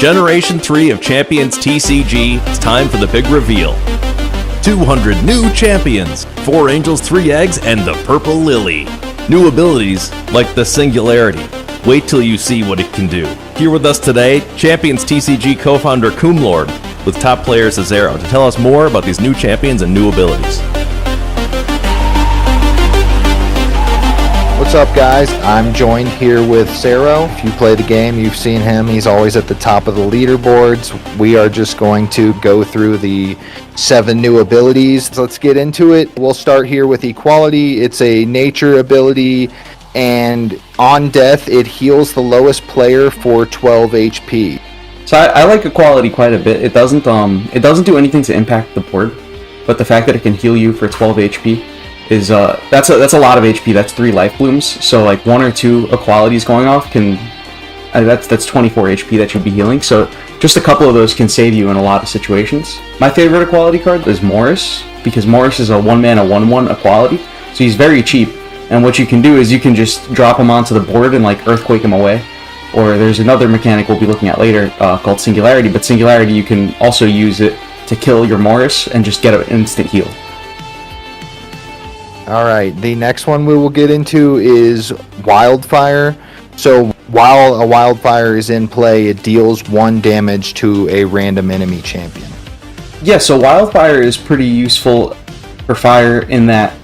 Generation 3 of Champions TCG, it's time for the big reveal. 200 new champions, 4 angels, 3 eggs, and the purple lily. New abilities like the Singularity. Wait till you see what it can do. Here with us today, Champions TCG co-founder Coomlord, with top player Cesaro, to tell us more about these new champions and new abilities. What's up, guys? I'm joined here with Cesaro. If you play the game, you've seen him. He's always at the top of the leaderboards. We are just going to go through the 7 new abilities. So let's get into it. We'll start here with Equality. It's a nature ability, and on death, it heals the lowest player for 12 HP. So I like Equality quite a bit. It doesn't do anything to impact the board, but the fact that it can heal you for 12 HP is that's a lot of HP. That's 3 life blooms. So like 1 or 2 Equalities going off can that's 24 HP that you'll be healing. So just a couple of those can save you in a lot of situations. My favorite Equality card is Morris, because Morris is a 1-mana 1/1 Equality. So he's very cheap, and what you can do is you can just drop him onto the board and like Earthquake him away. Or there's another mechanic we'll be looking at later called Singularity, but Singularity you can also use it to kill your Morris and just get an instant heal. Alright, the next one we will get into is Wildfire. So while a Wildfire is in play, it deals 1 damage to a random enemy champion. Yeah, so Wildfire is pretty useful for fire in that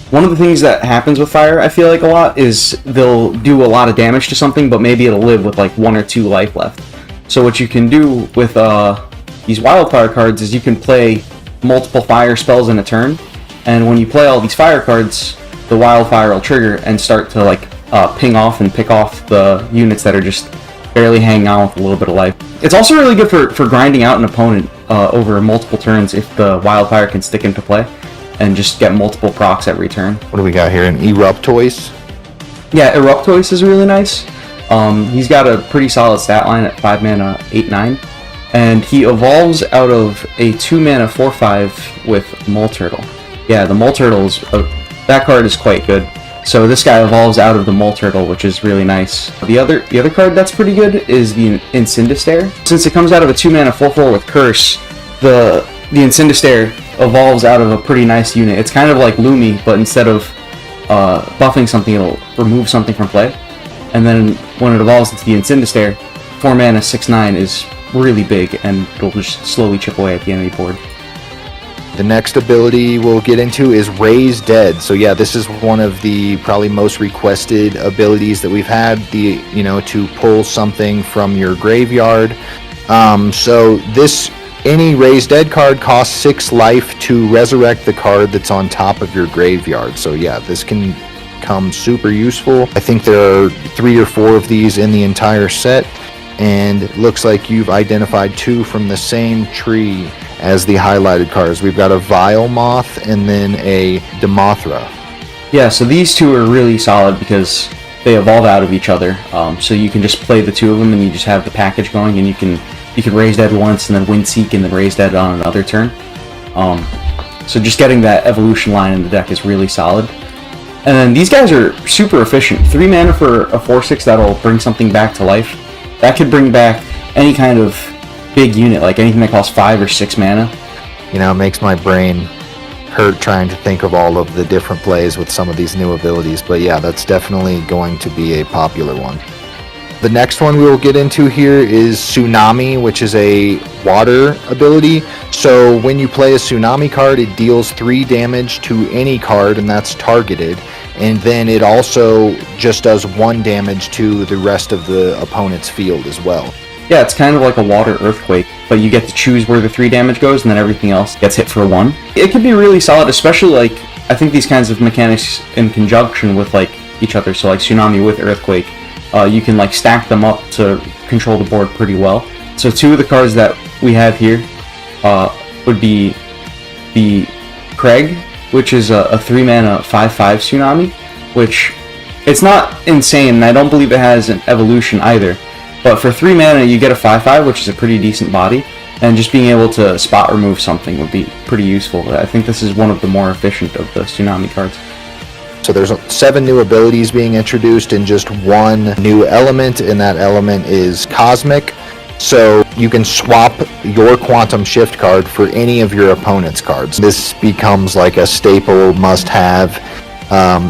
one of the things that happens with fire, I feel like a lot, is they'll do a lot of damage to something, but maybe it'll live with like 1 or 2 life left. So what you can do with these Wildfire cards is you can play multiple fire spells in a turn, and when you play all these fire cards, the Wildfire will trigger and start to like ping off and pick off the units that are just barely hanging on with a little bit of life. It's also really good for grinding out an opponent over multiple turns if the Wildfire can stick into play and just get multiple procs every turn. What do we got here? An Eruptoise? Yeah, Eruptoise is really nice. He's got a pretty solid stat line at 5 mana 8/9, and he evolves out of a 2 mana 4/5 with Mole Turtle. Yeah, the Mole Turtle that card is quite good. So this guy evolves out of the Mole Turtle, which is really nice. The other card that's pretty good is the Incindistare. Since it comes out of a 2 mana 4/4 with Curse, the Incindistare evolves out of a pretty nice unit. It's kind of like Lumi, but instead of buffing something, it'll remove something from play. And then when it evolves into the Incindistare, 4 mana 6/9 is really big, and it'll just slowly chip away at the enemy board. The next ability we'll get into is Raise Dead. So yeah, this is one of the probably most requested abilities that we've had, to pull something from your graveyard. So any Raise Dead card costs 6 life to resurrect the card that's on top of your graveyard. So yeah, this can come super useful. I think there are 3 or 4 of these in the entire set, and it looks like you've identified 2 from the same tree as the highlighted cards. We've got a Vile Moth and then a Demothra. Yeah, so these 2 are really solid because they evolve out of each other. So you can just play the 2 of them and you just have the package going, and you can Raise Dead once and then Windseek and then Raise Dead on another turn. So just getting that evolution line in the deck is really solid. And then these guys are super efficient. 3 mana for a 4/6 that'll bring something back to life. That could bring back any kind of big unit, like anything that costs 5 or 6 mana. It makes my brain hurt trying to think of all of the different plays with some of these new abilities. But yeah, that's definitely going to be a popular one. The next one we will get into here is Tsunami, which is a water ability. So when you play a Tsunami card, it deals 3 damage to any card, and that's targeted. And then it also just does 1 damage to the rest of the opponent's field as well. Yeah, it's kind of like a water earthquake, but you get to choose where the 3 damage goes, and then everything else gets hit for 1. It can be really solid, especially I think these kinds of mechanics in conjunction with each other. So like Tsunami with Earthquake, you can stack them up to control the board pretty well. So 2 of the cards that we have here would be the Craig, which is a 3 mana 5/5 Tsunami, which it's not insane, and I don't believe it has an evolution either. But for 3 mana, you get a 5/5, which is a pretty decent body, and just being able to spot remove something would be pretty useful. I think this is one of the more efficient of the Tsunami cards. So there's 7 new abilities being introduced and just 1 new element, and that element is Cosmic. So you can swap your Quantum Shift card for any of your opponent's cards. This becomes like a staple must-have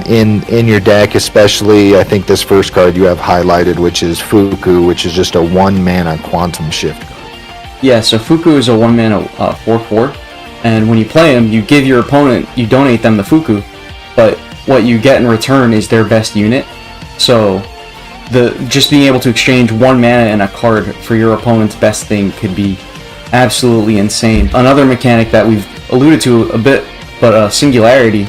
in your deck, especially I think this first card you have highlighted, which is Fuku, which is just a 1-mana Quantum Shift card. Yeah, so Fuku is a 1-mana 4/4, and when you play him, you give your opponent, you donate them the Fuku, but what you get in return is their best unit. So just being able to exchange 1 mana and a card for your opponent's best thing could be absolutely insane. Another mechanic that we've alluded to a bit, but Singularity.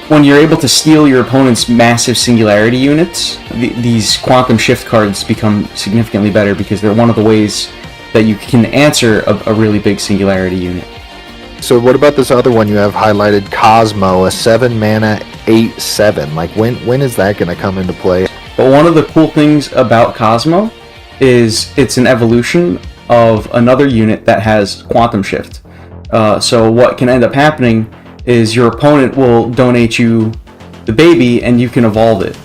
When you're able to steal your opponent's massive Singularity units, these Quantum Shift cards become significantly better because they're one of the ways that you can answer a really big Singularity unit. So what about this other one you have highlighted, Cosmo, a 7-mana 8/7? Like when is that going to come into play? But one of the cool things about Cosmo is it's an evolution of another unit that has Quantum Shift. So what can end up happening is your opponent will donate you the baby and you can evolve it.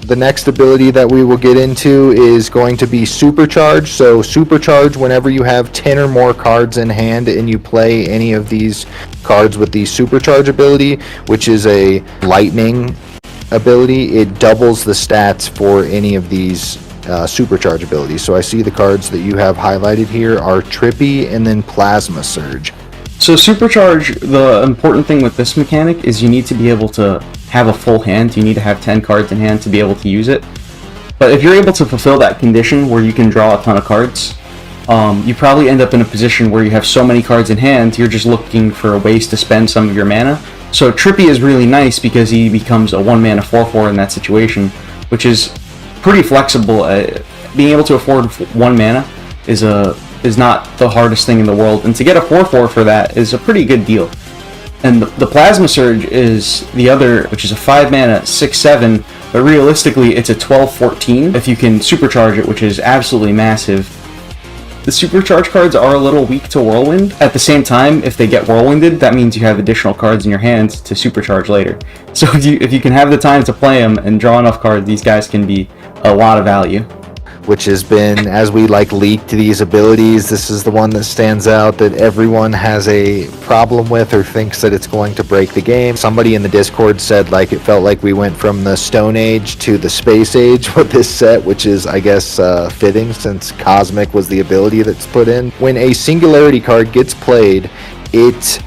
The next ability that we will get into is going to be Supercharge. So Supercharge, whenever you have 10 or more cards in hand and you play any of these cards with the Supercharge ability, which is a lightning ability, it doubles the stats for any of these Supercharge abilities. So I see the cards that you have highlighted here are Trippy and then Plasma Surge. So Supercharge, the important thing with this mechanic is you need to be able to have a full hand. You need to have 10 cards in hand to be able to use it. But if you're able to fulfill that condition where you can draw a ton of cards, you probably end up in a position where you have so many cards in hand, you're just looking for ways to spend some of your mana. So Trippy is really nice because he becomes a 1-mana 4/4 in that situation, which is pretty flexible. Being able to afford 1 mana is not the hardest thing in the world, and to get a 4/4 for that is a pretty good deal. And the Plasma Surge is the other, which is a 5-mana 6/7, but realistically it's a 12/14 if you can supercharge it, which is absolutely massive. The supercharge cards are a little weak to Whirlwind. At the same time, if they get Whirlwinded, that means you have additional cards in your hand to supercharge later. So if you can have the time to play them and draw enough cards, these guys can be a lot of value. Which has been, as we leaked these abilities, this is the one that stands out that everyone has a problem with or thinks that it's going to break the game. Somebody in the Discord said it felt like we went from the Stone Age to the Space Age with this set, which is, I guess, fitting since Cosmic was the ability that's put in. When a Singularity card gets played, it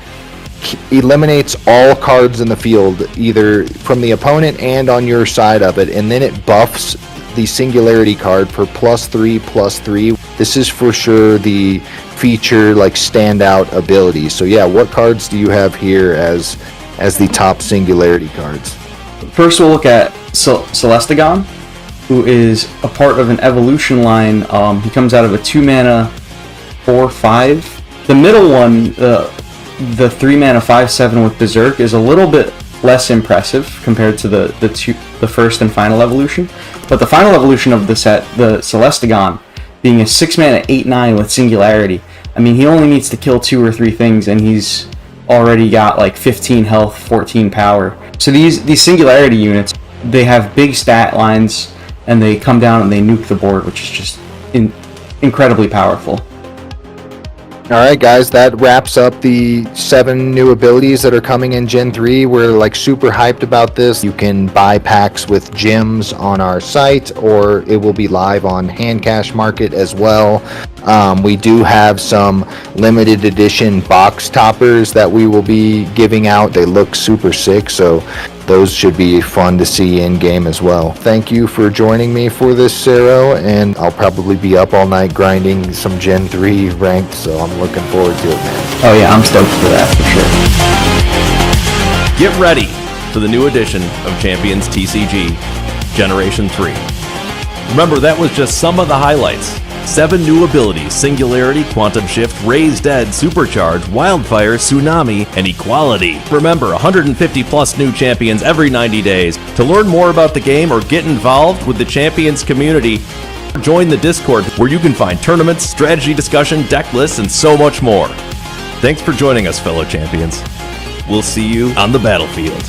eliminates all cards in the field, either from the opponent and on your side of it, and then it buffs the Singularity card for +3/+3. This is for sure the feature standout ability. So yeah, what cards do you have here as the top Singularity cards? First we'll look at Celestigon, who is a part of an evolution line. He comes out of a 2-mana 4/5. The middle one, the 3-mana 5/7 with Berserk, is a little bit less impressive compared to the first and final evolution. But the final evolution of the set, the Celestigon, being a 6-mana 8/9 with Singularity, I mean, he only needs to kill 2 or 3 things and he's already got 15 health, 14 power. So these Singularity units, they have big stat lines and they come down and they nuke the board, which is just incredibly powerful. Alright guys, that wraps up the 7 new abilities that are coming in Gen 3. We're super hyped about this. You can buy packs with gems on our site, or it will be live on Hand Cash Market as well. We do have some limited edition box toppers that we will be giving out. They look super sick, so those should be fun to see in game as well. Thank you for joining me for this, Cero, and I'll probably be up all night grinding some Gen 3 ranked, so I'm looking forward to it, man. Oh yeah, I'm stoked for that for sure. Get ready for the new edition of ChampionsTCG Generation 3. Remember, that was just some of the highlights. 7 new abilities: Singularity, Quantum Shift, Raise Dead, Supercharge, Wildfire, Tsunami, and Equality. Remember, 150 plus new champions every 90 days. To learn more about the game or get involved with the Champions community, join the Discord, where you can find tournaments, strategy discussion, deck lists, and so much more. Thanks for joining us, fellow champions. We'll see you on the battlefield.